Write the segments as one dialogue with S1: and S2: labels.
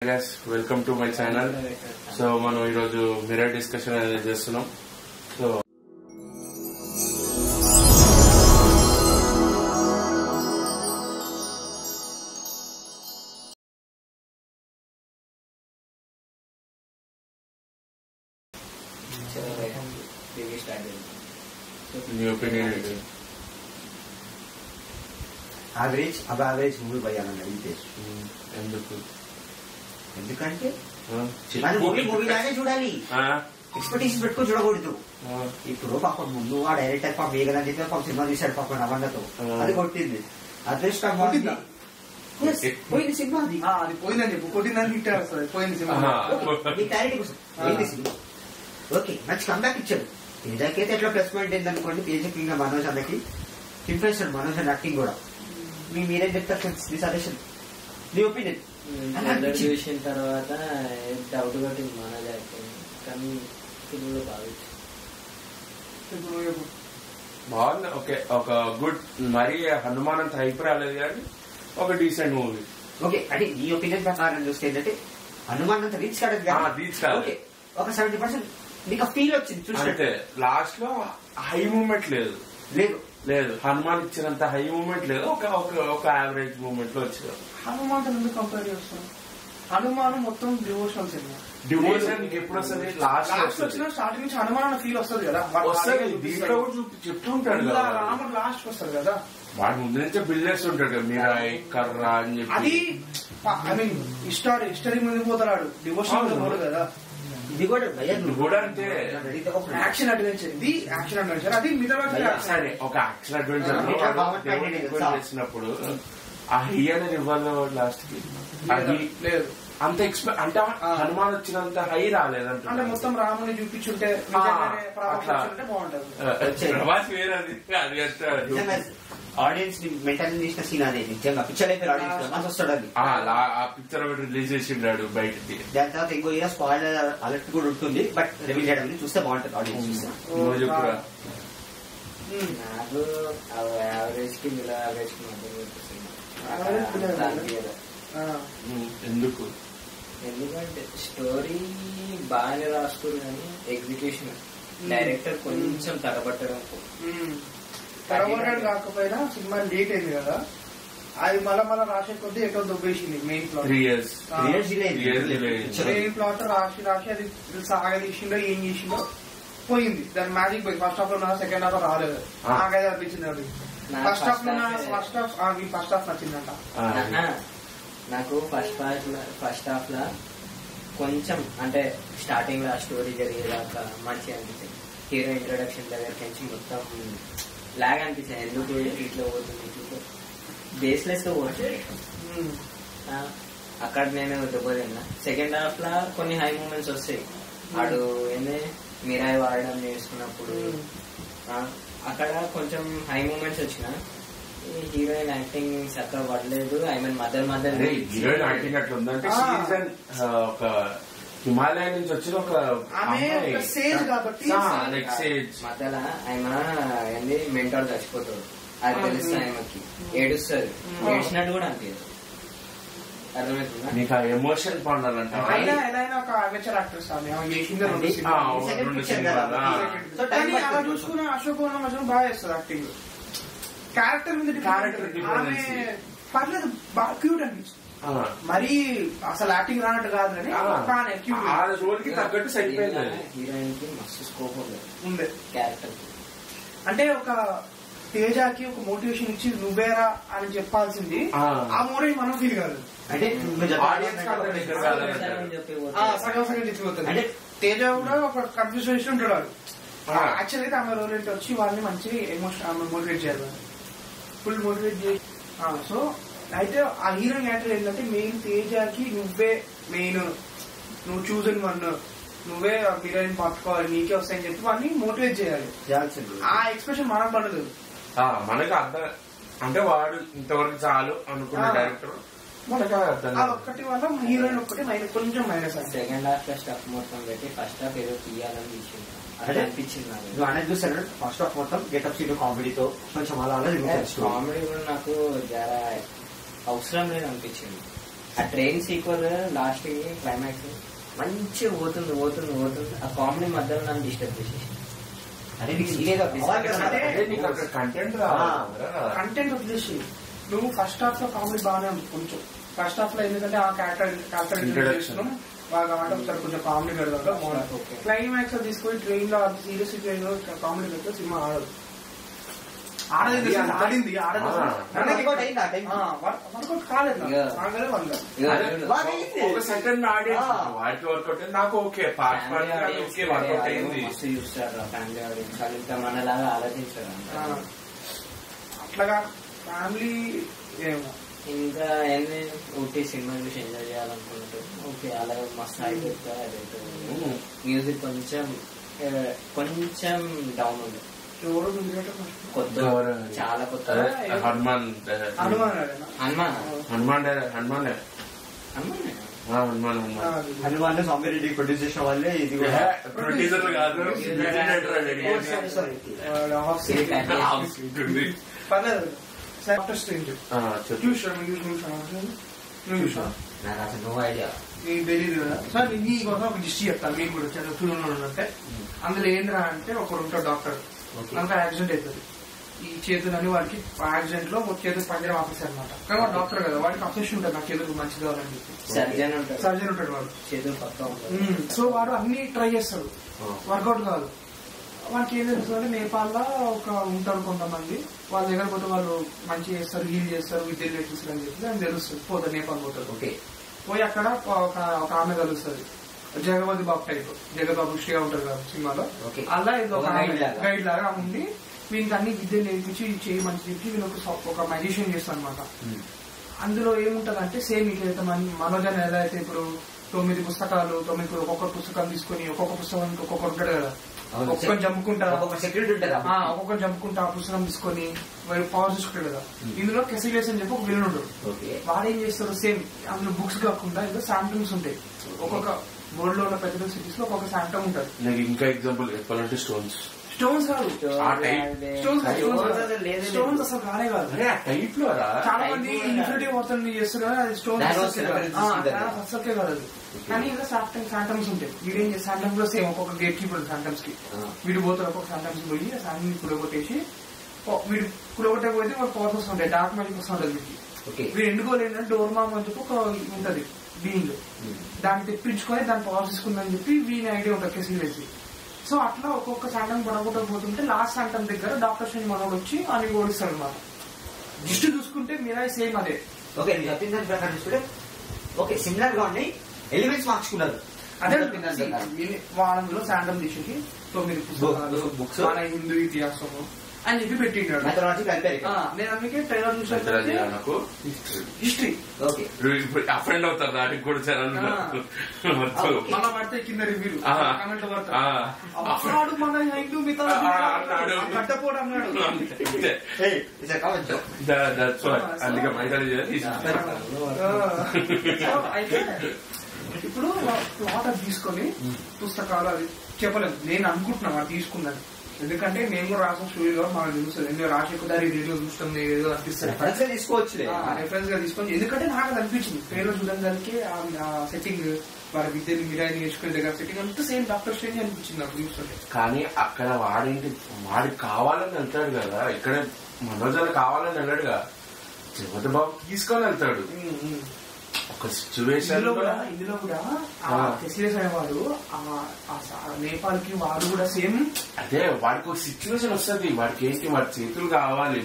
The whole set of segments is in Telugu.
S1: guys, welcome to my channel. So మనం ఈరోజు మిర్రర్ డిస్కషన్ అనేది చేస్తున్నాం. సో నీ ఒపీనియన్ ఏంటి?
S2: యావరేజ్ అబ్ యావరేజ్ మూవీ పోయాలని అడిగితే ఎందుకంటే మూవీలానే చూడాలి, ఎక్స్పెక్టేషన్ పెట్టుకొని చూడకూడదు. ఇప్పుడు పాపం ముందు ఆ డైరెక్టర్ పాపం వేగలని చెప్పి పాపం సినిమా తీశాడు పాపం నవన్నతో, అది కొట్టింది. అదృష్టం పోయింది సినిమా, అది
S3: పోయిందని చెప్పు, కొట్టిందని పోయింది సినిమా.
S2: క్లారిటీ కోసం పోయింది సినిమా. ఓకే, మంచి కంబ్యాక్ ఇచ్చాడు. తేజాకి అయితే ఎట్లా ప్లస్ పాయింట్ ఏందనుకోండి, తేజకి ఇంకా మనోజ్ అన్నకి ఇంప్రెస్ మనోజ్ అన్న యాక్టింగ్ కూడా. మీరేం చెప్తారు? మీ సజెషన్, మీ ఒపీనియన్.
S4: చూసిన తర్వాత డౌట్ కొట్టింది మనోజ్ యాక్టింగ్, కానీ సినిమాలో
S1: బాగుంది. ఓకే, ఒక గుడ్, మరీ హనుమాన్ అంత హైప్ రాలేదు కానీ ఒక డీసెంట్ మూవీ.
S2: ఓకే, అంటే ఈ ఒపీనియన్ ప్రకారం చూస్తే ఏంటంటే హనుమాన్ అంత రీచ్ కాదు, ఓకే ఒక 70% మీకు ఫీల్ వచ్చింది చూస్తే.
S1: లాస్ట్ లో హై మూమెంట్ లేదు
S2: లేదు
S1: లేదు హనుమాన్ ఇచ్చినంత హై మూమెంట్ లేదు, ఒక యావరేజ్ మూమెంట్ లో వచ్చింది.
S3: హనుమాన్ ఎందుకు కంపేర్ చేస్తాం? హనుమాన్ మొత్తం డివోషనల్ సినిమా.
S1: డివోషన్ ఎప్పుడు వస్తుంది? లాస్ట్
S3: వచ్చిన స్టార్టింగ్ నుంచి హనుమాన్ ఫీల్ వస్తుంది కదా,
S1: దీంట్లో చెప్తూ ఉంటాడు కదా,
S3: రాముడు లాస్ట్ వస్తారు కదా,
S1: వాడి ముందు నుంచే బిల్డర్స్ ఉంటాడు కదా, మీరాయి కర్ర అని చెప్పి.
S3: అది ఐ మీన్ హిస్టరీ ముందు పోతాడు, డివోషన్ పోడు కదా.
S2: ఇది కూడా
S1: అంటే
S3: యాక్షన్ అడ్వెంచర్, ఇది యాక్షన్ అడ్వెంచర్, అది మిథాలజీ.
S1: సరే, ఒక యాక్షన్ అడ్వెంచర్ చేసినప్పుడు ఆ హీరోని ఇవ్వాలి లాస్ట్ కి, అది లేదు అంత ఎక్స్పెక్ట్. అంటే హనుమాన్ వచ్చినంత హై రాలేదంటే,
S3: అంటే మొత్తం రాముని చూపించుంటే బాగుంటది.
S2: ఆడియన్స్ ని మెంటల్ తీసిన సీన్ అదే, నిజంగా పిక్చర్ అయిపోయి ఆడియన్స్ వస్తాడు. అది
S1: ఆ పిక్చర్ రిలీజ్ చేసిండాడు బయటకి.
S2: దాని తర్వాత ఇంకో హీరో స్పాయిలర్ అలర్ట్ కూడా ఉంటుంది, బట్ రివీల్ చేయడం చూస్తే బాగుంటుంది ఆడియన్స్ చూస్తే.
S4: నాకు యావరేజ్ కి బిలో యావరేజ్ కి ఎందుకంటే స్టోరీ బాగానే రాస్తారు కానీ ఎగ్జిక్యూషన్ డైరెక్టర్ కొంచెం తడబట్టడం.
S3: తడబట్టడం కాకపోయినా సినిమా లేట్ అయింది కదా, అది మళ్ళా రాసే కొద్ది ఎటో దొబ్బేసింది. మెయిన్ ప్లాట్ రాసి అది సాగదీసిండో ఏం చేసిండో పోయింది, దాని మ్యాజిక్ పోయింది. ఫస్ట్ హాఫ్ లో సెకండ్ హాఫ్ రాలేదు, నాకైతే అనిపించింది. అది ఫస్ట్ హాఫ్ నచ్చిందంట
S4: నాకు. ఫస్ట్ హాఫ్ లా కొంచెం అంటే స్టార్టింగ్ లో స్టోరీ జరిగేదాకా మంచిగా అనిపించింది. హీరో ఇంట్రొడక్షన్ దగ్గరికి నుంచి మొత్తం లాగ్ అనిపించింది. ఎందుకు ఇట్లా పోతుంది, బేస్లెస్ గా పోతుంది. అక్కడ నేను దెబ్బతిన్నా. సెకండ్ హాఫ్ లా కొన్ని హై మూమెంట్స్ వస్తాయి. వాడు ఏంది మీరాయి వాడడం నేర్చుకున్నప్పుడు అక్కడ కొంచెం హై మూమెంట్స్ వచ్చిన. హీరోయిన్ యాక్టింగ్ చక్కగా పడలేదు. I mean mother
S1: heroine acting అట్లా ఉందంటే ఒక హిమాలయ నుంచి వచ్చిన ఒక
S4: మధ్యలో ఆయన ఏంది మెంటాల్ చచ్చిపోతాడు, అది తెలుస్తుంది ఆయనకి. ఏడుస్తుంది, ఏడ్చినట్టు కూడా అనిపించదు. అర్థమవుతుందా
S1: నీకు? ఆ ఎమోషన్ పండాలంట.
S3: ఒక అమెచర్ యాక్ట్రెస్ చూసుకున్న అశోక్ బాగా చేస్తుంది యాక్టింగ్. క్యారెక్టర్ మీద పర్లేదు, బాగా క్యూట్ అనిపించింది. మరి అసలు యాక్టింగ్ రానట్టు కాదు కానీ
S1: తగ్గట్టు సరిపోయింది.
S4: హీరోయిన్ కి మస్తు స్కోప్ ఉంది క్యారెక్టర్.
S3: అంటే ఒక తేజాకి ఒక మోటివేషన్ ఇచ్చి నువ్వేరా అని చెప్పాల్సింది, ఆ మోటివేషన్ మనం ఫీల్ కాదు. అంటే సగం చెప్పిపోతుంది. అంటే తేజ కూడా ఒక కన్ఫ్యూజన్ ఉంటాడు. యాక్చువల్ అయితే ఆమె రోల్ ఏంటి వచ్చి వాళ్ళని మంచిగా ఎమోషన్ మోటివేట్ చేయాలి, ఫుల్ మోటివేట్ చేసి. సో అయితే ఆ హీరోయిన్ యాక్టర్ ఏంటంటే మెయిన్ తేజాకి నువ్వే మెయిన్, నువ్వు చూజన్ వన్, నువ్వే హీరోయిన్ పట్టుకోవాలి, నీకే వస్తాయని చెప్పి వాడిని మోటివేట్ చేయాలి. ఆ ఎక్స్ప్రెషన్ మనకు పడదు,
S1: మనకు అర్థం. అంటే వాడు ఇంతవరకు చాలు అనుకున్న డైరెక్టర్
S3: ఒక్కటి వల్ల హీరోయిన్ ఒక్కటి కొంచెం మైనస్.
S4: సెకండ్ హాఫ్ లో స్టఫ్ మొత్తం పెట్టి ఫస్ట్ హాఫ్ ఏదో తీయాలని అనిపించింది.
S2: నువ్వు అనేది చూసాను ఫస్ట్ హాఫ్ మొత్తం గెటప్ సీన్ కామెడీతో కొంచెం అలా కామెడీ
S4: కూడా నాకు చాలా అవసరం లేదు అనిపించింది. ఆ ట్రైన్ సీక్వెల్ లాస్ట్ కి క్లైమాక్స్ మంచిగా పోతుంది పోతుంది పోతుంది, ఆ కామెడీ మధ్యలో నన్ను డిస్టర్బ్ చేసేసి.
S2: అంటే నీకు సీరియస్
S3: కంటెంట్ వదిలేసి నువ్వు ఫస్ట్ హాఫ్ లో కామెడీ బాగానే ఉంది కొంచెం. ఫస్ట్ హాఫ్ లో ఎందుకంటే ఆ క్యారెక్టర్ ఇంట్రడక్షన్ బాగా అంటే ఒకసారి కొంచెం కామెడీ పెడదాం. క్లైమాక్స్ లో తీసుకొని ట్రైన్ లో సీరియస్ ట్రైన్ లో కామెడీ పెడితే సినిమా ఆడదు. ఆడింది వర్కౌట్ కాలేదు.
S1: ఒక సెకండ్ వాడికి వర్కౌట్ నాకు ఓకే వర్కౌట్ అయింది.
S4: చూస్తారు ఫ్యామిలీ ఆడియన్స్ ఇంకా మనలాగా ఆలోచించారు
S3: అట్లాగా ఫ్యామిలీ ఏమో.
S4: ఇంకా ఏంది ఒకటి సినిమా చూసి ఎంజాయ్ చేయాలనుకున్నట్టు ఓకే అలాగే మస్తు అయిపోతా. మ్యూజిక్ కొంచెం డౌన్ ఉంది. కొత్త చాలా కొత్త
S1: హనుమాన్
S2: సాంబిరెడ్డి ప్రొడ్యూస్ చేసిన వాళ్ళే ఇది
S1: ప్రొడ్యూసర్ కాదు.
S2: నో ఐడియా
S3: నీకు తెలియదు కదా సార్. నీకోసం ఒక హిస్టరీ చెప్తాను. మీకు కూడా చదువుతున్నట్టే అందులో ఏంద్రా అంటే ఒకడు ఉంటాడు డాక్టర్. మనకు యాక్సిడెంట్ అవుతుంది. ఈ చేతులని వాడికి యాక్సిడెంట్ లో చేతులు పంజరం ఆఫీసర్ అనమాట. కానీ వాడు డాక్టర్ కదా, వాడికి అఫెక్షన్ ఉంటుంది నాకు చేతులు మంచిది కావాలని చెప్పి. సర్జన్ ఉంటాడు వాడు. సో వాడు అన్ని ట్రై చేస్తాడు, వర్కౌట్ కాదు. వాడికి ఏం తెలుస్తుంది, నేపాల్లో ఒక ఉంటారు కొంతమంది, వాళ్ళ దగ్గర పోతే వాళ్ళు మంచి చేస్తారు, హీల్ చేస్తారు, విద్యలు నేర్పిస్తారు అని చెప్పి అని తెలుస్తుంది. పోతారు, నేపాల్ పోతారు. పోయి అక్కడ ఒక ఆమె కలుస్తుంది, జగపతి బాబు టైప్. జగబాబు శ్రీగా ఉంటారు కదా సినిమాలో, అలా ఇది ఒక గైడ్ లాగా ఉండి వీనికి అన్ని విద్యలు నేర్పించి చేయి మంచి చెప్పి వీళ్ళు ఒక మ్యాజిషియన్ చేస్తాను అనమాట. అందులో ఏముంటది అంటే సేమ్ ఇట్లయితే మనోజన్ ఎలా అయితే ఇప్పుడు 9 పుస్తకాలు, 9 ఒక్కొక్క పుస్తకం తీసుకొని ఒక్కొక్క పుస్తకానికి ఒక్కొక్కరు ఉంటాడు కదా, ఒక్కొక్కరు చంపుకుంటారు, ఒక్కొక్కరు చంపుకుంటా ఆ పుస్తకం తీసుకొని పవర్ చూసుకుంటాడు కదా. ఇందులో కెసిలియస్ అని చెప్పి ఒక విలన్ ఉంటాడు. వాడు ఏం చేస్తారు, సేమ్ అందులో బుక్స్ కాకుండా ఇందులో శాంటమ్స్ ఉంటాయి. ఒక్కొక్క వరల్డ్ లో ఉన్న పెద్ద సిటీస్ లో ఒక్కొక్క శాంటమ్ ఉంటుంది.
S1: నాకు ఇంకా ఎగ్జాంపుల్ చెప్పాలంటే స్టోన్స్
S3: కాదు, స్టోన్స్ అసలు కానే కాదు. చాలా మంది ఇన్ఫినిటీ వాటర్ చేస్తున్నారు, స్టోన్స్ అసలుకే కాదు అది. కానీ ఇంకా శాంటమ్స్ ఉంటాయి. వీడేం శాంటమ్స్ లో సేమ్ ఒక్కొక్క గేట్ కీపర్ శాంటమ్స్ కి వీడు పోతారు. ఒక్కొక్క శాంటమ్స్ పోయి ఆ శాంటమ్ కుడగొట్టేసి వీడు కుడగొట్టే పోతే వాళ్ళ పవర్స్ వస్తుంటాయి, డార్క్ మ్యాజిక్ వస్తుంటది వీడికి. వీడు ఎండుకోలేదంటే డోర్మామ్ అని చెప్పి ఒక ఉంటది బీయింగ్, దాన్ని తెప్పించుకొని దాన్ని పవర్స్ తీసుకుందని చెప్పి వీని ఐడియా ఉంటుంది కేసులు వేసి. సో అట్లా ఒక్కొక్క శాంటం పడగొట్టకపోతుంటే లాస్ట్ శాంటం దగ్గర డాక్టర్ శని మనోడు వచ్చి అని ఓడిస్తాడు అనమాట. జిస్ట్ చూసుకుంటే మీరా సేమ్ అదే.
S2: ఓకే, ఓకే సిమిలర్ గా ఉన్నాయి, ఎలిమెంట్స్ మార్చుకున్నారు.
S3: అదే వారంలో శాంటం తీసేసి 9 పుస్తకాలు, బుక్స్, మన హిందూ ఇతిహాసము అని చెప్పి పెట్టిండాడు. నేను అందుకే ట్రైలర్ చూసాను హిస్టరీ.
S1: ఫ్రెండ్ అవుతారు దానికి కూడా
S3: మళ్ళా పడితే కింద రివ్యూలు కామెంట్ పడతాడు. మన హిందూ మిథాలజీ కట్టపోడు అన్నాడు.
S1: అందుకే
S3: అయితే ఇప్పుడు ప్లాట్ అది తీసుకొని పుస్తకాలు అది చెప్పలేదు. నేను అనుకుంటున్నా అది తీసుకున్నాను, ఎందుకంటే నేను కూడా రాసిన స్టోరీ కూడా మనకు తెలుస్తుంది. ఎందుకంటే రాజశేఖర్ రేడియో చూస్తుంది ఏదో అనిపిస్తుంది,
S2: తీసుకోవచ్చు
S3: రిఫరెన్స్ గా తీసుకొని. ఎందుకంటే నాకు అది అనిపించింది ట్రైలర్ చూడడానికి ఆ సెట్టింగ్, వారి విద్యను మిరాయి నేర్చుకునే దగ్గర సెట్టింగ్ అంతా సేమ్ డాక్టర్ స్ట్రేంజ్ అనిపించింది నాకు చూస్తుంటే.
S1: కానీ అక్కడ వాడికి కావాలని వెళ్తాడు కదా, ఇక్కడ మనోజన్ కావాలని వెళ్ళాడుగా, జగపతి బాబు తీసుకొని వెళ్తాడు ఒక సిచ్యువేషన్.
S3: ఇందులో కూడా కెసిలియస్ అనేవాడు నేపాల్ కి వాడు కూడా సేమ్
S1: అదే, వాడికి ఒక సిచ్యువేషన్ వస్తుంది, వాడికి ఏంటి వాడి చేతులు కావాలి.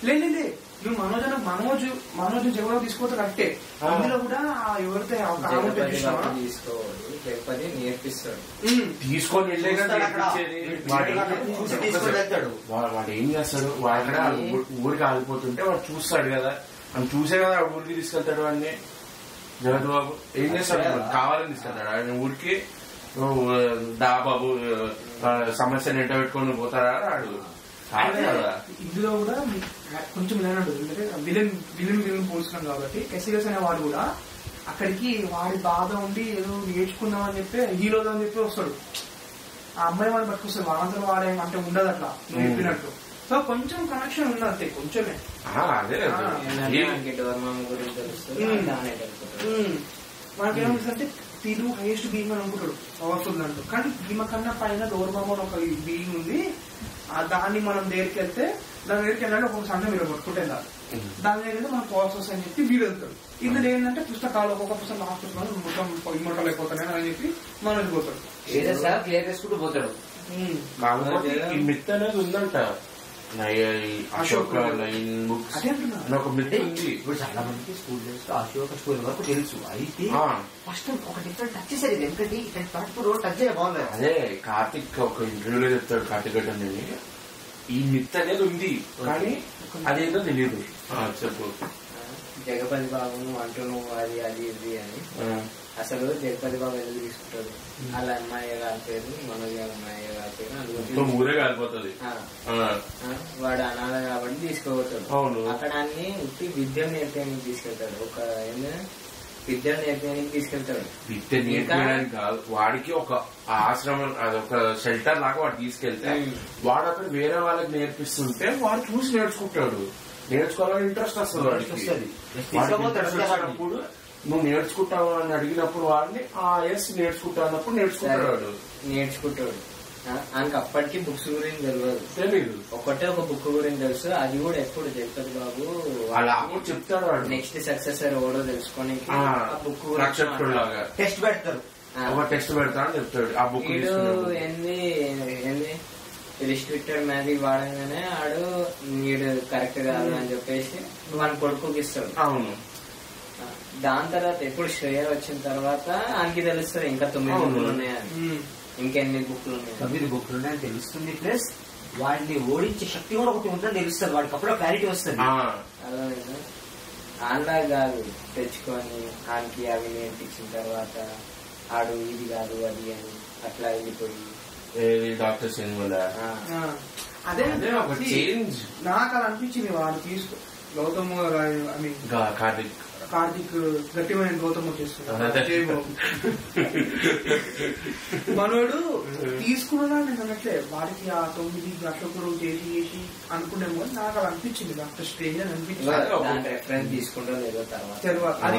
S3: లేదే నువ్వు మనోజ్ జగన్ తీసుకోవద్దు కరెక్టే. అందులో కూడా ఎవరితో
S4: నేర్పిస్తాడు
S1: తీసుకొని వెళ్ళే వాడు ఏం చేస్తాడు, వాడు ఊరికి ఆగిపోతుంటే వాడు చూస్తాడు కదా, అని చూసే కదా ఊరికి తీసుకెళ్తాడు. వాడిని జగత్ బాబు ఏం చేస్తాడు, కావాలని తీసుకెళ్తాడు ఆయన ఊరికి. బాబు సమస్యను ఎంట పెట్టుకొని పోతాడా వాడు.
S3: ఇందులో కూడా కొంచెం విలన్ పోల్చున్నాం కాబట్టి కెసిలియస్ అనే వాడు కూడా అక్కడికి వాడి బాధ ఉండి ఏదో నేర్చుకుందాం అని చెప్పి హీరో అని చెప్పి వస్తాడు. ఆ అమ్మాయి వాడిని పట్టుకొస్తాడు, వాడంతా వాడే అంటే ఉండదు అట్లా నువ్వు చెప్పినట్టు. సో కొంచెం కనెక్షన్ ఉంది అంతే, కొంచెమే.
S1: అదే
S4: డోర్మామ గురించి తెలుస్తుంది.
S3: మనకేమనిపిస్తుంటే తిరు హైయెస్ట్ బీయింగ్ అని అనుకుంటాడు, పవర్ఫుల్ అంటూ. కానీ ఈమె కన్నా పైన డోర్మామ ఒక బీయింగ్ ఉంది. దాన్ని మనం దగ్గరికి వెళ్తే దాని దగ్గరికి వెళ్ళాలి, ఒక సండే మీరు పట్టుకుంటే దాని దగ్గర మనం పవర్స్ వస్తాయని చెప్పి వీడు వెళ్తాడు. ఇందులో ఏంటంటే పుస్తకాలు ఒక్కొక్క పుస్తకం లాస్ట్ మొత్తం ఇమ్మటలు అయిపోతాయి అని చెప్పి మనం పోతాడు,
S2: క్లియర్ చేసుకుంటూ పోతాడు.
S1: కాకపోతే ఈ మిత్ అనేది ఉందంట, అశోక లైన్ బుక్స్ ఒక మిత్ ఉంది.
S2: ఇప్పుడు చాలా మందికి స్కూల్ డేస్ అశోక స్కూల్ వరకు తెలుసు. అయితే ఫస్ట్ ఒక డిఫరెంట్ టచ్ చేశారు. ఎందుకంటే ఇక్కడ టచ్ చేయ బాగుంది.
S1: అదే కార్తిక్ ఒక ఇంటర్వ్యూలో చెప్తాడు, కార్తిక్ ఘటన ఈ మిత్ అనేది ఉంది కానీ అదేదో తెలియదు. చెప్పు.
S4: జగపతి బాబు అంటున్నావు అది అది ఇది అని. అసలు జగపతి బాబు ఎందుకు తీసుకుంటాడు? వాళ్ళ అమ్మాయి కాలిపోయారు, మనోజ్ గారి అమ్మాయి కాలిపోయారు, అందులో
S1: ఊరే కాలిపోతుంది.
S4: వాడు అనాథ కాబట్టి తీసుకోబోతాడు.
S1: అవును.
S4: అక్కడ అన్ని ఉట్టి విద్యను నేర్పేయడానికి తీసుకెళ్తాడు. ఒక విద్యను నేర్పేయడానికి తీసుకెళ్తాడు.
S1: విద్య నేర్పేయడానికి కాదు, వాడికి ఒక ఆశ్రమం, అదొక షెల్టర్ లాగా వాడు తీసుకెళ్తే వాడు అక్కడ వేరే వాళ్ళకి నేర్పిస్తుంటే వాడు చూసి నేర్చుకుంటాడు. నేర్చుకోవాలని ఇంట్రెస్ట్ వస్తుంది వాడికి. వచ్చినప్పుడు నువ్వు నేర్చుకుంటావు అని అడిగినప్పుడు వాడిని ఎస్ నేర్చుకుంటా అన్నప్పుడు నేర్చుకుంటాడు.
S4: ఆయనకి అప్పటికి బుక్స్ గురించి తెలియదు. ఒకటే ఒక బుక్ గురించి తెలుసు, అది కూడా ఎప్పుడు జగపతి బాబు
S1: అలా చెప్తాడు. వాడు
S4: నెక్స్ట్ సక్సెసర్ ఎవడో తెలుసుకొని బుక్
S1: లాగా
S2: టెస్ట్ పెడతారు.
S1: ఒక టెస్ట్ పెడతాడని చెప్తాడు. ఆ బుక్
S4: ఏంది రిస్ట్రిక్టెడ్ మ్యాజిక్ వాడంగానే ఆడు నీడు కరెక్ట్ కాదు అని చెప్పేసి వాని కొడుకుకి ఇస్తాడు.
S1: అవును.
S4: దాని తర్వాత ఎప్పుడు శ్రేయర్ వచ్చిన తర్వాత ఆయనకి తెలుస్తుంది ఇంకా 9 బుక్లు ఉన్నాయని, ఇంకెన్ని బుక్లు ఉన్నాయి,
S2: 9 బుక్లు ఉన్నాయని తెలుస్తుంది. ప్లస్ వాడిని ఓడించే శక్తి కూడా ఒకటి ఉందని తెలుస్తుంది. వాడికి అప్పుడు క్లారిటీ వస్తుంది.
S4: ఆన్లా కాదు తెచ్చుకొని ఆయనకి అవి నేర్పించిన తర్వాత ఆడు ఇది కాదు అది అని అట్లా వెళ్ళిపోయి
S1: డాక్టర్ సినిమా
S3: అదే
S1: చేంజ్
S3: నాకు అలా అనిపించింది. వాడు తీసుకో గౌతమ్ కార్తిక్ గట్టిమైన గౌతమ్ వచ్చేస్తున్నాడు. మనోడు తీసుకున్నా నేను అన్నట్లే వాడికి ఆ 9 అశోకుడు చేసి అనుకునేమో నాకు అలా అనిపించింది. డాక్టర్ స్ట్రేంజ్ అని అనిపించింది.
S4: తీసుకుంటా లేదో
S3: తర్వాత అది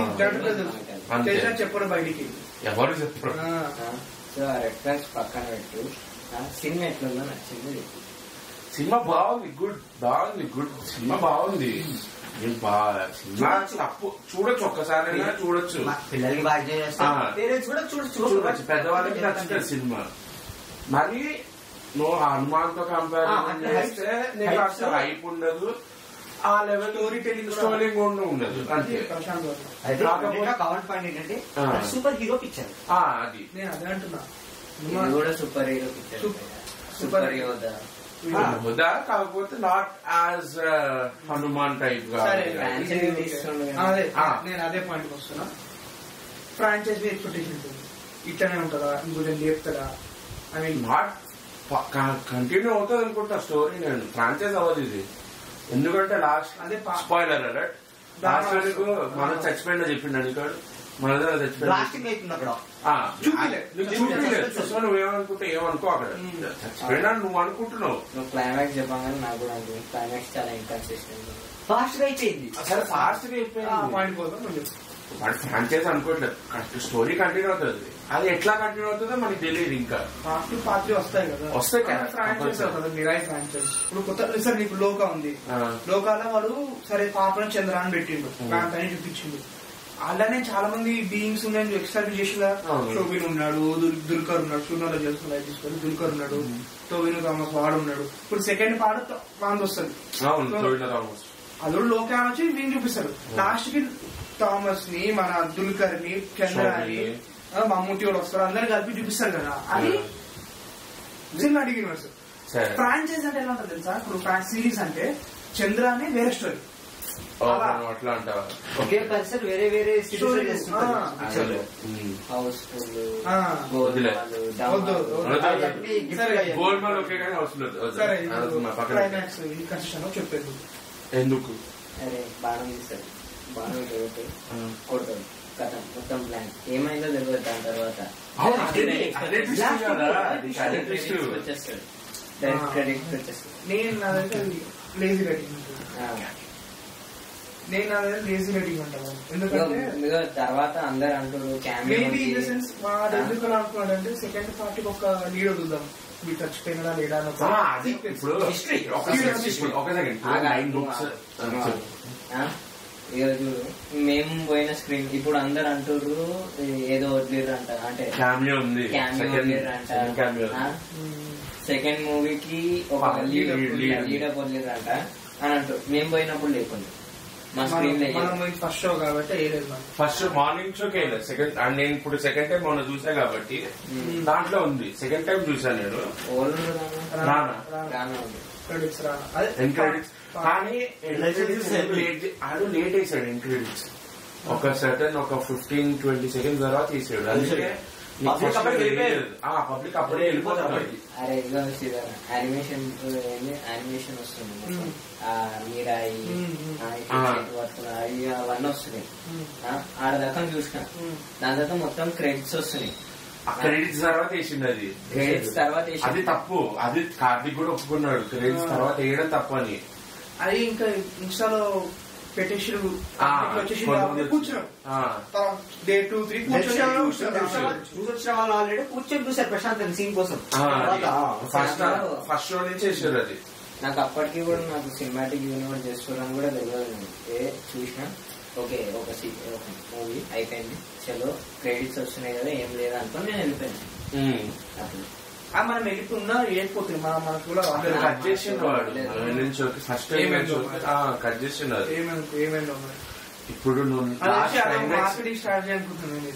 S3: తెలిసిన చెప్పడు బయటికి
S1: ఎవరు చెప్పరు.
S4: సో ఆ రెఫరెన్స్ పక్కన పెట్టు. సినిమా ఎట్లుందో నచ్చింది.
S1: సినిమా బాగుంది, గుడ్ సినిమా బాగుంది. సినిమా తప్పు చూడొచ్చు, ఒక్కసారి చూడొచ్చు.
S2: పిల్లలకి బాగా
S1: చూడొచ్చు, పెద్దవాళ్ళకి నచ్చుతుంది సినిమా. మరి నువ్వు హనుమాన్ తో కంపేర్ చేస్తే నీకు అసలు హైప్ ఉండదు, ఆ లెవెల్ స్టోరీ కూడా ఉండదు. అంతే.
S2: కవర్ పాయింట్ ఏంటంటే సూపర్ హీరో పిక్చర్.
S1: అది
S3: నేను అదే అంటున్నా,
S4: కూడా super hero picture. Super hero
S1: Huda కాకపోతే నాట్ యాజ్ హనుమాన్ టైప్ గా.
S3: నేను అదే పాయింట్ వస్తున్నా. ఫ్రాంచైజ్ ఎక్స్పెక్టేషన్ ఉంటుంది, ఇట్లానే ఉంటుందా, ఇంకొంచెం లేపుతాడా? ఐ మీన్
S1: నాట్ కంటిన్యూ అవుతుంది అనుకుంటా స్టోరీ. నేను ఫ్రాంచైజ్ అవ్వదు ఇది, ఎందుకంటే లాస్ట్ అదే స్పాయిలర్ అలర్ట్. లాస్ట్ వరకు మనం చచ్చిపోయిందో చెప్పిండు ఇక్కడ, మన దగ్గర చచ్చిపోయింది. నువ్వేమనుకుంటే ఏమనుకో, అక్కడ చచ్చిపోయినా నువ్వు అనుకుంటున్నావు.
S4: నువ్వు క్లైమాక్స్ చెప్పగానే నాకు కూడా క్లైమాక్స్ చాలా ఇన్కన్సిస్టెంట్,
S2: ఫాస్ట్ గా అయిపోయింది.
S1: అసలు ఫాస్ట్ గా అయిపోయింది. వాడు ఫ్రాంచైజ్ అనుకోవట్లేదు, స్టోరీ కంటిన్యూ అవుతుంది. అది ఎట్లా కంటిన్యూ అవుతుందో మనకి తెలియదు. ఇంకా
S3: పార్ట్ 3 వస్తాయి కదా,
S1: వస్తాయి
S3: ఫ్రాంచైజ్ అవుతుంది. మిరాయి ఫ్రాంచైజ్ ఇప్పుడు కొత్త సార్ నీకు లోకా ఉంది. లోకాలో వాడు సరే పాపను చంద్రాన్ని పెట్టిండు, ప్రాంతాన్ని చూపించిండు. అలానే చాలా మంది బీయింగ్స్ ఉన్నాయని ఎక్స్టాబ్లిష్ చేసినా. శోభిన్ ఉన్నాడు, దుల్కర్ ఉన్నాడు, షూనాలో చేసుకుని తీసుకొని దుల్కర్ ఉన్నాడు, టోవినో థామస్ వాడు ఉన్నాడు. ఇప్పుడు సెకండ్ పార్ట్ వాంది వస్తుంది, అల్లుడు లోకా వచ్చి వీళ్ళు చూపిస్తారు. లాస్ట్ కి థామస్ ని, మన దుల్కర్ ని, చంద్రాన్ని, మమ్మూటి కూడా వస్తారు, అందరు కలిపి చూపిస్తారు కదా. అది సినిమాటిక్ యూనివర్స్. ఫ్రాంచైజ్ అంటే ఎలా ఉంటుంది తెలుసా? ఇప్పుడు సిరీస్ అంటే చంద్రాన్ని వేరే స్టోరీ,
S1: అట్లా అంటావా?
S2: ఒకే పర్సన్ వేరే వేరే
S3: చెప్పేది
S1: ఎందుకు
S4: అరే బాణం తీస్తాడు, బాణం కొడతాడు, కథ మొత్తం ప్లాన్ ఏమైందో తెలియదు. దాని తర్వాత వచ్చేస్తాడు. డైరెక్ట్ క్రెడిట్ వచ్చేస్తుంది.
S3: నేను నాదైతే లేజీ రైటింగ్ ఉంటాను. ఎందుకంటే
S4: తర్వాత అందరు అంటారు
S3: మేబీ ఇన్ ద సెన్స్ వాడు ఎందుకు అలా అనుకున్నాడంటే సెకండ్ పార్టీకి ఒక లీడ్ వదులుదాం, మీరు చచ్చిపోయినా లేదా
S1: ఇప్పుడు ఒక సెకండ్ 9 books
S4: ఈరోజు మేము పోయిన స్క్రీన్ ఇప్పుడు అందరు అంటారు ఏదో వదిలేరు అంట, అంటే
S1: ఫ్యామిలీ ఉంది
S4: వదిలేరు అంట, సెకండ్ మూవీకి ఒక లీడప్ వదిలేరు అంట అని అంటారు. మేము పోయినప్పుడు లేకుండా మా స్క్రీన్
S3: ఫస్ట్ షో కాబట్టి
S1: ఫస్ట్ మార్నింగ్ షోకి వెళ్ళలేదు. సెకండ్ నేను ఇప్పుడు సెకండ్ టైం మొన్న చూసా కాబట్టి దాంట్లో ఉంది. సెకండ్ టైం చూసాను నేను కానీ ఆడు లేట్ వేసాడు ఎండ్ క్రెడిట్స్. ఒక సర్టన్ ఒక 15-20 seconds తర్వాత వేసాడు. అందుకే పబ్లిక్ అప్పుడే వెళ్ళిపోతారు.
S4: అరే యానిమేషన్ వస్తుంది, మీరాయి అవన్నీ వస్తున్నాయి. ఆడ దాకా చూసిన, దాని తర్వాత మొత్తం క్రెడిట్స్ వస్తున్నాయి.
S1: క్రెడిట్స్ తర్వాత వేసిండు. అది
S4: క్రెడిట్స్ తర్వాత
S1: అది తప్పు. అది కార్తీక్ కూడా ఒప్పుకున్నాడు క్రెడిట్స్ తర్వాత వేయడం తప్పు అని.
S3: అది ఇంకా ఇన్స్టాలో పెట్టేసి కూర్చున్నాం డే 2-3
S2: చూసొచ్చిన వాళ్ళు ఆల్రెడీ కూర్చొని చూసారు ప్రశాంత్ సీన్ కోసం.
S1: ఫస్ట్ షో నుంచి వేసారు. అది
S4: నాకు అప్పటికి కూడా నాకు సినిమాటిక్ యూనివర్స్ చేసుకోవడానికి కూడా తెలియదు. చూసిన ఓకే ఒక మూవీ అయిపోయింది, చలో క్రెడిట్స్ వస్తున్నాయి కదా ఏం లేదా అనుకో నేను వెళ్ళిపోయాను. అప్పుడు
S3: మనం వెళ్ళిపోతున్నా ఏడిపోతుంది మనకు కూడా
S1: కట్ చేసిండు వాడు ఫస్ట్ కట్ చేసిండు.
S3: ఏమైందో
S1: ఇప్పుడు
S3: మార్కెటింగ్ స్ట్రాటజీ అనుకుంటున్నాను.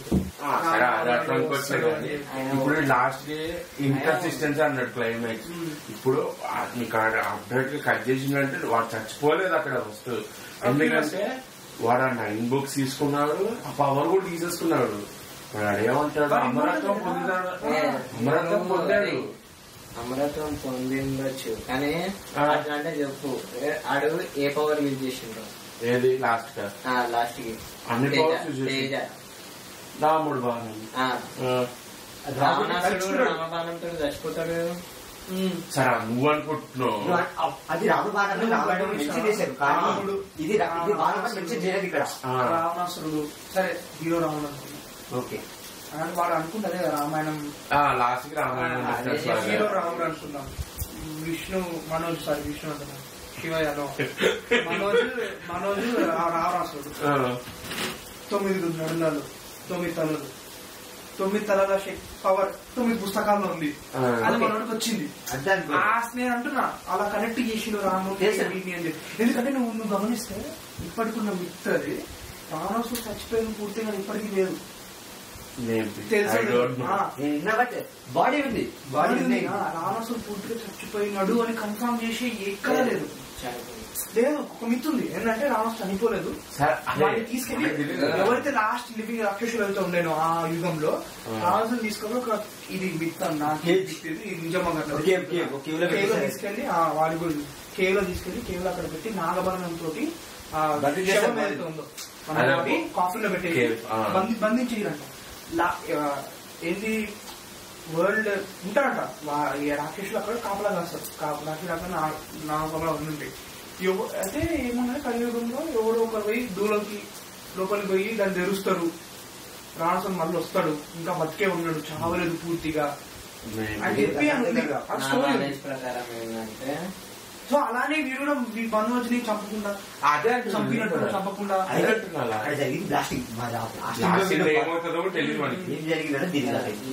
S1: ఇప్పుడు లాస్ట్ డే ఇన్కన్సిస్టెన్సీ అన్నాడు క్లైమాక్స్. ఇప్పుడు నీకు అప్డేట్ గా కట్ చేసిందంటే వాడు చచ్చిపోలేదు అక్కడ వస్తూ. ఎందుకంటే వాడు 9 books తీసుకున్నాడు, ఆ పవర్ కూడా తీసేసుకున్నాడు. వాడు అడేమంటాడు అమరత్వం పొందాడు, అమరత్వం పొందాడు.
S4: అమరత్వం పొందిండొచ్చు కానీ అంటే చెప్పు ఆడు ఏ పవర్ యూజ్ చేసిండ్రు?
S1: ఏది లాస్ట్
S4: కి
S1: అన్ని పవర్స్ రాముడు బాణం
S4: రావణాసుడు రామబాణంతో చచ్చిపోతాడు.
S1: సరే నువ్వు అనుకుంటున్నావు
S2: అది రాముడు బాణం మెన్షన్ చేశారు కానీ ఇది మెన్షన్ చేయలేదు ఇక్కడ.
S3: రావణాసురుడు సరే హీరో రాముడు అనుకున్నాం.
S2: ఓకే
S3: వాడు అనుకుంటారే రామాయణం
S1: లాస్ట్ కి రామాయణం
S3: హీరో రాముడు అనుకున్నాం. విష్ణు అంటున్నాను శివయ్యలో మనోజ్ రావణాసురుడు 9 నడులలో 9 తలలు 9 తలల పవర్ 9 పుస్తకాల్లో ఉంది. అది మనోడికి వచ్చింది. నేను అంటున్నా అలా కనెక్ట్ చేసి రాముడు అని. ఎందుకంటే నువ్వు గమనిస్తే ఇప్పటికున్న మిత్తది రావణాసురుడు చచ్చిపోయిన పూర్తిగా ఇప్పటికీ లేదు.
S2: బాడీ ఉంది
S3: రావణాసురుడు పూర్తిగా చచ్చిపోయినాడు అని కన్ఫర్మ్ చేసి ఎక్కడ లేదు. ఒక మిత్ ఉంది ఏంటంటే రావణాసురుడు చనిపోలేదు. వాడిని తీసుకెళ్లి ఎవరైతే లాస్ట్ లివింగ్ రాక్షసులు అయితే ఉండేనో ఆ యుగంలో రావణాసురుడు తీసుకెళ్ళి ఒక ఇది మిత్ ఇది నిజంగా కేవ్లో తీసుకెళ్లి వాడి గురించి కేవ్లో తీసుకెళ్లి కేవ్లో అక్కడ పెట్టి నాగభరణం తోటి ఏదైతే ఉందో కాఫీలో పెట్టి బంధించేయరంట. ఏంటి వరల్డ్ ఉంటారంట రాక్షసులు అక్కడ కాపలా కాస్తారు. రాక్షసులు అక్కడ నాగంలో ఉండి అంటే ఏమన్నా కలియుగంలో ఎవరో ఒకరు పోయి దూరంకి లోపలికి పోయి దాన్ని తెరుస్తారు. రావణాసురుడు మళ్ళీ వస్తాడు, ఇంకా బతికే ఉన్నాడు, చావలేదు పూర్తిగా అని చెప్పి
S4: ప్రకారం ఏంటంటే
S3: సో అలానే వీరు కూడా మనోజ్ని చంపకుండా
S1: అదే
S3: చంపినట్టు చంపకుండా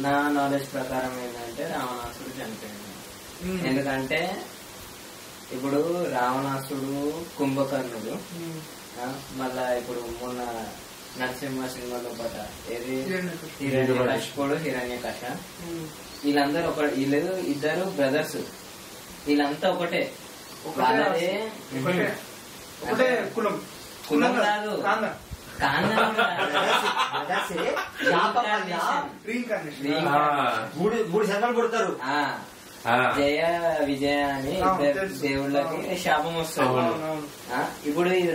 S4: నా నాలెడ్జ్ ప్రకారం ఏంటంటే రావణాసుడు చనిపోయాడు. ఎందుకంటే ఇప్పుడు రావణాసుడు కుంభకర్ణుడు, మళ్ళా ఇప్పుడు మొన్న నరసింహ సినిమాలో పాట ఏది హిరణ్యకశిపుడు హిరణ్యకశ వీళ్ళందరూ వీళ్ళు ఇద్దరు బ్రదర్స్, వీళ్ళంతా ఒకటే.
S3: కులం
S4: కాదు
S2: మూడు శర్మలు కొడతారు.
S4: జయ విజయ అని దేవుళ్ళకి శాపం వస్తుంది. ఇప్పుడు ఇది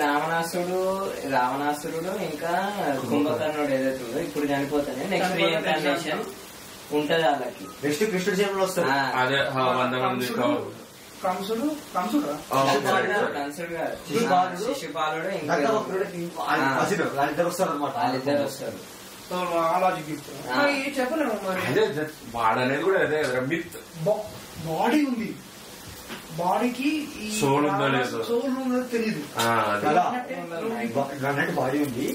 S4: రావణాసురుడు ఇంకా కుంభకర్ణుడు ఏదైతే ఉందో ఇప్పుడు చనిపోతానే నెక్స్ట్ రీఇన్కార్నేషన్ ఉంటది వాళ్ళకి.
S2: నెక్స్ట్ కృష్ణుడి సేవలు వస్తారు.
S1: అదే 100 మంది
S3: కంసుడు
S4: శిశుపాలుడు
S2: వాళ్ళిద్దరు వస్తారు అనమాట.
S4: వాళ్ళిద్దరు వస్తారు.
S3: చెప్పలేము మరి.
S1: వాడనేది కూడా అదే మిత్.
S3: బాడీ ఉంది, బాడీకి
S1: సోల్ ఉందో లేదో
S3: తెలియదు.
S2: బాడీ ఉంది,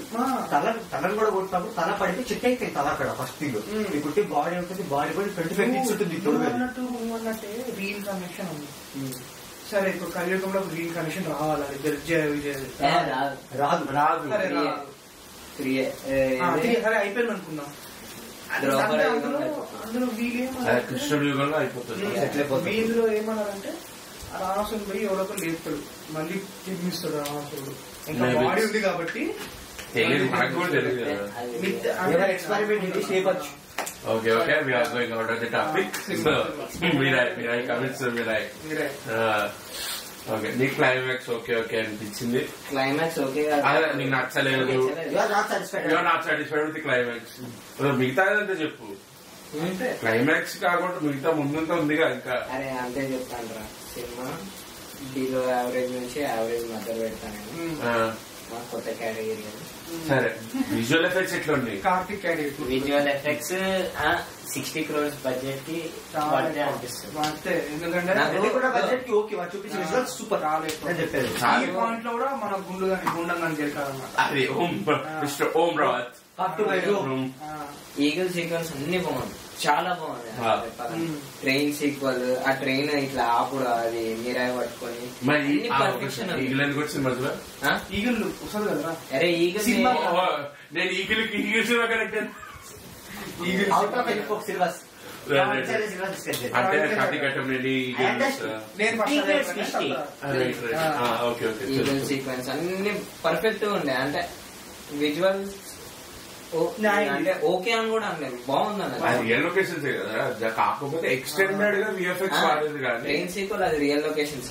S2: తలని కూడా కొట్టినప్పుడు తల పడితే చెట్టు అయిపోయింది తల అక్కడ ఫస్ట్ థింగ్. ఇప్పుడు బాడీ ఉంటుంది, బాడీ కూడా 25 ఫీట్స్ ఉంటుంది.
S3: అన్నట్టే రీఇన్కార్నేషన్ ఉంది. సరే ఇప్పుడు కలియుగంలో రీఇన్కార్నేషన్ రావాలి,
S4: రాదు
S2: రాదు.
S3: సరే అయిపోయింది అనుకుందాం. అందులో
S1: కృష్ణుడి యుగంలో అయిపోతుంది.
S3: వీధిలో ఏమన్నారంటే రావణాసురుడు పోయి ఎవరొకరు లేపుతాడు, మళ్ళీ తినిపిస్తాడు రావణాసురుడు. ఇంకా బాడీ ఉంది కాబట్టి
S1: మనకు కూడా తెలియదు.
S2: ఎక్స్పెరిమెంట్ చేయవచ్చు.
S1: Okay, we are going out of the topic. So, Mirai comments Mirai. Okay, నీ క్లైమాక్స్ ఓకే అనిపించింది.
S4: క్లైమాక్స్ ఓకే
S1: నీకు నచ్చలేదు, you're not satisfied with climax. మిగతా అంతా చెప్పు, క్లైమాక్స్ కాకుండా మిగతా ముందంతా ఉందిగా ఇంకా.
S4: అరే అంతే చెప్తాను రా, సినిమా బిలో యావరేజ్ నుంచి యావరేజ్ మధ్య పెడతాను కొత్త కేటగిరీ.
S1: సరే, విజువల్ ఎఫెక్ట్స్ ఎట్లా ఉన్నాయి?
S3: Karthik category
S4: visual effects 60 crores budget కి
S3: అంతే. ఎందుకంటే
S2: సూపర్ చెప్పారు.
S3: ఈ పాయింట్ లో కూడా మన గుండంగా గెలికాలన్నమాట.
S1: అది మిస్టర్ ఓం రావత్
S4: ఈగల్ సీక్వెన్స్ అన్ని బాగుంది, చాలా బాగుంది. ట్రైన్ సీక్వెల్, ఆ ట్రైన్ ఇట్లా ఆపుడు, అది మిరాయి పట్టుకొని పర్ఫెక్షన్.
S3: ఈగల్ వస్తుంది కదా.
S4: అరే ఈగల్
S1: నేను ఈగల్ సినిమా కరెక్ట్ అంటే కటికట్టం
S4: ఈగల్ సీక్వెన్స్ అన్ని పర్ఫెక్ట్ గా ఉండే. అంటే విజువల్ అంటే ఓకే అని కూడా అనలేదు, బాగుంది అన్నది.
S1: రియల్ లొకేషన్స్ కదా, కాకపోతే ఎక్స్టెండెడ్ గా విఎఫ్ఎక్స్ వాడేది కానీ
S4: ట్రైన్ సీక్వెల్ అది రియల్ లొకేషన్స్.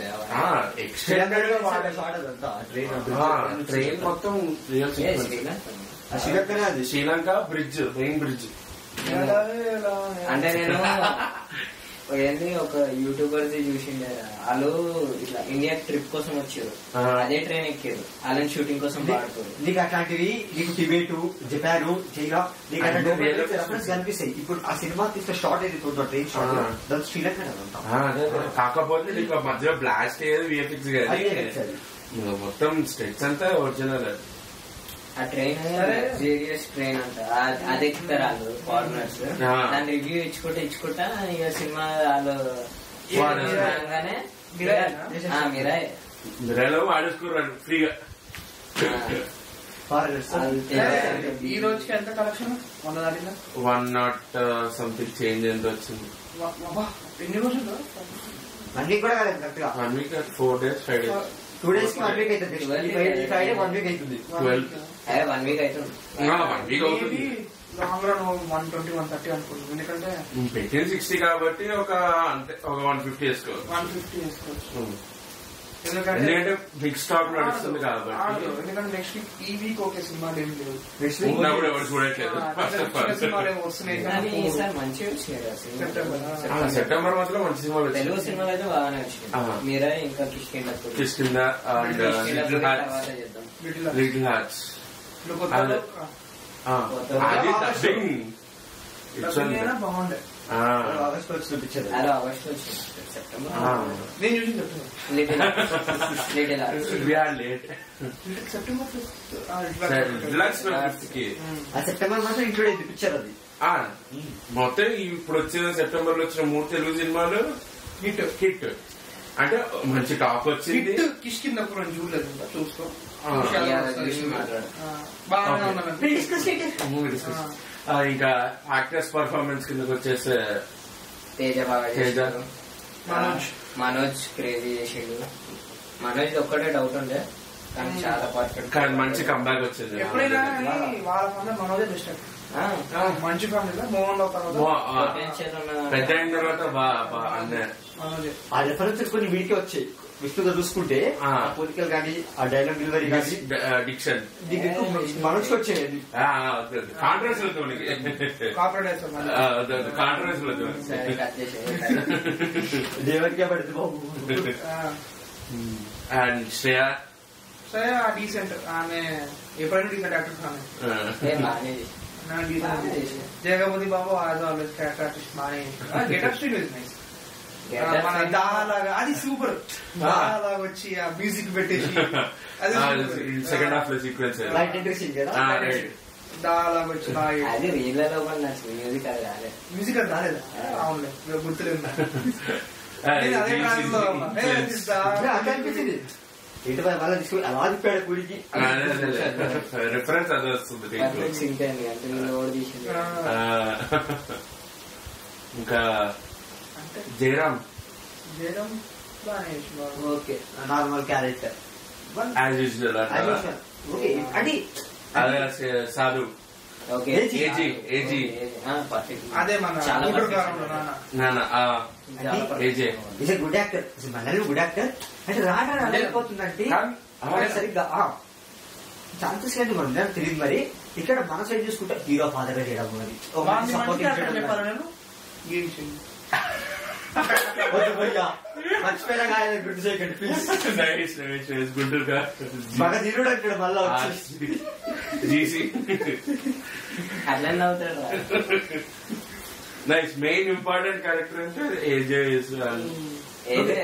S1: ఎక్స్టెండెడ్ గా ట్రైన్ మొత్తం real sequence. Sri Lanka bridge, main bridge.
S4: అంటే నేను ఏంది ఒక యూట్యూబర్ చూసిండే, వాళ్ళు ఇట్లా ఇండియా ట్రిప్ కోసం వచ్చారు, అదే ట్రైన్ ఎక్కారు, వాళ్ళని షూటింగ్ కోసం వాడుతారు.
S2: నీకు అట్లాంటివి, నీకు టిబెట్, జపాన్, చైనా, నీకు అట్లాంటి కనిపిస్తాయి. ఇప్పుడు ఆ సినిమా తీసిన షార్ట్ ఏదైతే ట్రైన్ షార్ట్ దాని శ్రీలంక.
S1: కాకపోతే నీకు మధ్యలో బ్లాస్ట్ అయ్యేది విఎఫ్ఎక్స్ కానీ మొత్తం స్టెట్స్ అంతా ఒరిజినల్.
S4: ఆ ట్రైన్ సీరియస్ ట్రైన్ అంట, అది ఎక్కుతారు వాళ్ళు ఫారినర్స్. దాని రివ్యూ ఇచ్చుకుంటా ఇక సినిమా వాళ్ళు
S1: మిరాయిలో వాడేసుకున్నారు ఫ్రీగా.
S3: ఈ రోజుకి ఎంత కలెక్షన్?
S1: 100 సంథింగ్ చేంజ్ ఎంత వచ్చింది.
S3: ఎన్ని రోజులు?
S2: 1 వీక్ కూడా కాలేదు, కరెక్ట్ గా
S1: 1 వీక్ 4 days 5 days
S2: 2 days కి 1 వీక్ అవుతుంది. ఫ్రైడే 1 వీక్ అవుతుంది.
S4: 1 వీక్ అవుతుంది.
S1: 1 వీక్ అవుతుంది.
S3: లాంగ్ రన్ 120 130 అనుకుంటున్నాను. ఎందుకంటే
S1: పెట్టిన 60 కాబట్టి ఒక 150 వేసుకోవచ్చు.
S3: 150 వేసుకోవచ్చు.
S1: ఎందుకంటే బిగ్ స్టాక్ నడుస్తుంది కాబట్టి.
S3: ఎందుకంటే నెక్స్ట్ వీక్ ఈ వీక్ ఓకే సినిమాలు ఏం లేవు,
S1: ఎవరు చూడట్లేదు. సెప్టెంబర్ మాత్రం మంచి సినిమాలు,
S4: తెలుగు సినిమాలు అయితే బాగానే వచ్చినాయి. మీరా ఇంకా
S1: కిష్కింద అండ్ లిటిల్ హార్ట్స్. అది డబ్బింగ్
S3: బాగుండే.
S2: ఆగస్ట్ వచ్చి చూపించారు.
S4: ఆగస్ట్ వచ్చి సెప్టెంబర్
S3: నేను చూసి చెప్తున్నాను.
S2: సెప్టెంబర్ మాత్రం ఇంక్లూడ్ అయింది పిక్చర్. అది
S1: మొత్తం ఇప్పుడు వచ్చిన సెప్టెంబర్ లో వచ్చిన 3 తెలుగు సినిమాలు హిట్. అంటే మంచి టాక్ వచ్చింది.
S3: కిష్కిందపురం చూడలేదు, చూసుకో.
S1: ఇంకా యాక్టర్స్ పర్ఫార్మెన్స్ కిందకి వచ్చేస్తే
S4: తేజ, మనోజ్ క్రేజీ చేసిండు. మనోజ్ ఒక్కటే డౌట్ ఉండే కానీ చాలా పర్ఫెక్ట్,
S1: కానీ మంచి కంబ్యాక్ వచ్చింది.
S3: ఎప్పుడైనా వాళ్ళ మనోజే బెస్ట్. మంచి ఫ్యామిలీ మోహన్
S1: పెద్ద అయిన తర్వాత
S2: ఆ రెఫరెన్సెస్ కొన్ని వీటికి వచ్చాయి. విష్ణుతో చూసుకుంటే పొలిటికల్ కానీ ఆ డైలాగ్ డెలివరీ కానీ
S1: డిక్షన్
S2: మనసుకు వచ్చేది దేవరికే పడుతుంది బాబు.
S1: అండ్ శ్రేయ
S3: డీసెంట్ ఆమె ఎప్పుడైనా డీసెంట్ యాక్టర్స్ ఆమె జగపతి బాబు యాజ్ ఆల్వేస్ క్యారెక్టర్ ఆర్టిస్ట్ బాగానే గెటప్ స్టైల్ ఇస్ నైస్. మన దాలాగా అది సూపర్ దాలాగా వచ్చి ఆ మ్యూజిక్ పెట్టేసి
S1: సెకండ్ హాఫ్ లో సీక్వెన్స్
S2: లైట్ ఇంట్రెస్టింగ్ కదా.
S3: దాలాగా వచ్చి
S4: అది రీళ్ళలో కూడా నచ్చింది. మ్యూజిక్ అది రాలేదు.
S3: మ్యూజిక్ అది రాలేదా? అవునులే గుర్తులేదు.
S2: అనిపించింది ఏంటి వాళ్ళ తీసుకుని అలా తిప్పాడు గుడికి.
S1: రిఫరెన్స్ అది వస్తుంది. ఇంకా Jayaram
S2: okay normal character
S1: as usual
S2: అది
S1: సాధు
S3: అదే మన
S2: గుడ్ యాక్టర్ మనల్ని గుడ్ యాక్టర్ అంటే రాకపోతుందంటే సరిగ్గా ఛాన్సెస్ కంటే మనం తెలియదు. మరి ఇక్కడ మన సైడ్ చూసుకుంటే హీరో ఫాదర్ గా చేయడం మర్చిపోయినా గుర్తు చేయకండి ప్లీజ్.
S1: గుంటూరుగా
S2: బాగా తిరుడు అంటాడు మళ్ళా
S1: జీసీ
S4: అట్లా అవుతాడు.
S1: నైస్. మెయిన్ ఇంపార్టెంట్ క్యారెక్టర్ అంటే ఏజే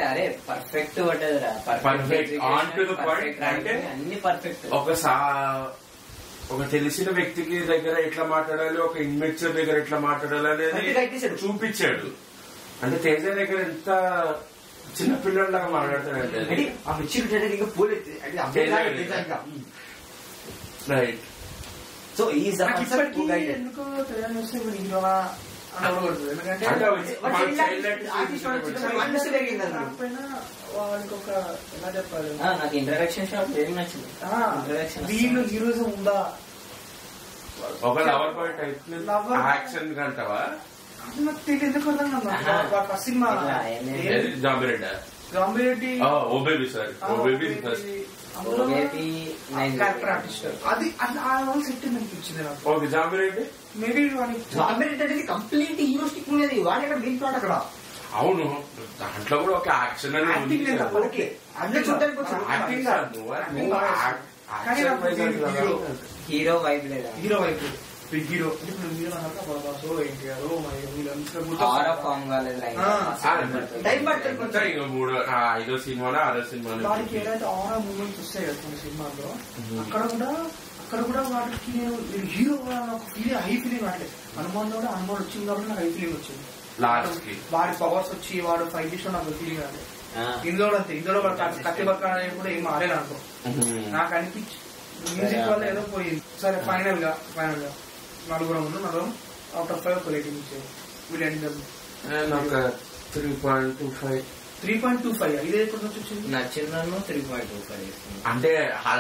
S4: అరే పర్ఫెక్ట్ పడ్డదిరా.
S1: Perfect on to the point. అంటే
S4: అన్ని పర్ఫెక్ట్.
S1: ఒక తెలిసిన వ్యక్తికి దగ్గర ఎట్లా మాట్లాడాలి, ఒక ఇన్మెచ్యూర్ దగ్గర ఎట్లా మాట్లాడాలి అనేది చూపించాడు. అంటే తేజ దగ్గర ఎంత చిన్న పిల్లలాగా మాట్లాడతాడంటే
S2: ఆ మెచ్యూరిటీ ఇంకా పోలేదు.
S1: రైట్.
S2: సో ఈ
S3: ఎందుకు వాడికి ఒక ఎలా చెప్పాలి,
S4: నాకు ఇంట్రడక్షన్ షాట్ వెరీ నచ్చింది.
S3: వీళ్ళు హీరోయిజం ఉందా,
S1: ఒక లవర్ బాయ్ టైప్ యాక్షన్ కంటావా
S3: నాకు తెలియదు. ఎందుకు అర్థం cinema
S1: Zombie Reddy
S3: Zombie Reddy
S1: Oh Baby sorry Oh Baby first
S3: character artist అది సెట్ అనిపించింది నాకు.
S1: ఓకే జాంబిరెడ్డి
S3: మేబీ
S2: జాంబిరెడ్డి అనేది కంప్లీట్ హీరోస్టిక్ ఉండేది. వాడు ఎక్కడ మెయిన్ ప్లాట్ అక్కడ.
S1: అవును దాంట్లో కూడా ఒక యాక్షన్
S4: హీరో వైబ్ లేదా,
S3: హీరో వైబ్ బిగ్ హీరో. ఇప్పుడు హీరో అన్నాక బాబాసో ఎన్టీఆర్
S2: టైం పడుతుంది కొంచెం.
S1: 5వ సినిమాలో 6వ సినిమా
S3: వాడికి ఏదైతే ఆరా మూమెంట్స్ వస్తాయి కదా కొన్ని సినిమాల్లో, అక్కడ కూడా వాడికి నేను హీరో ఫీలింగ్ హై ఫీలింగ్ అంటే హనుమాన్లో కూడా హనుమాన్ వచ్చింది కాబట్టి నాకు హై ఫీలింగ్ వచ్చింది. వాడి పవర్స్ వచ్చి వాడు ఫైట్ చేసిన నాకు ఫీలింగ్ రాదు. ఇందులో అంతే, ఇందులో కత్తి బక్క అనేది కూడా ఏం మారేది అనుకో నాకు అనిపించి మ్యూజిక్ వల్ల ఏదో పోయింది. సరే ఫైనల్ గా నలుగురం అవుట్ ఆఫ్ 5 ఒక రేటింగ్ ఇచ్చేది.
S1: నాకు 3.25.
S3: 3.25 ఇదే ఎప్పటి నుంచి వచ్చింది?
S4: నచ్చిందను 3.25.
S1: అంటే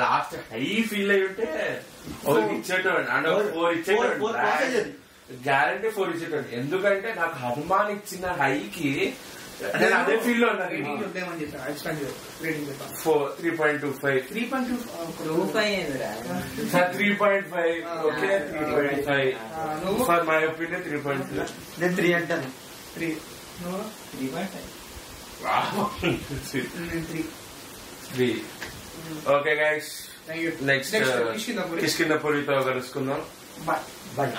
S1: లాస్ట్ హై ఫీల్ అయి ఉంటే ఇచ్చేటోండి అంటే 4 ఇచ్చేటోండి, గ్యారంటీ 4 ఇచ్చేటోండి. ఎందుకంటే నాకు హనుమాన్ ఇచ్చిన హైకి నేను అదే ఫీల్ లో ఉన్నాను.
S3: 3.25
S1: ఓకే 3.5 ఫర్ మై ఒపీనియన్ 3.5.
S2: నేను 3 అంటాను.
S3: 3
S1: ఓకే గైస్, నెక్స్ట్ కిష్కిందపురితో కలుసుకుందాం.
S3: బాయ్.
S2: Bye.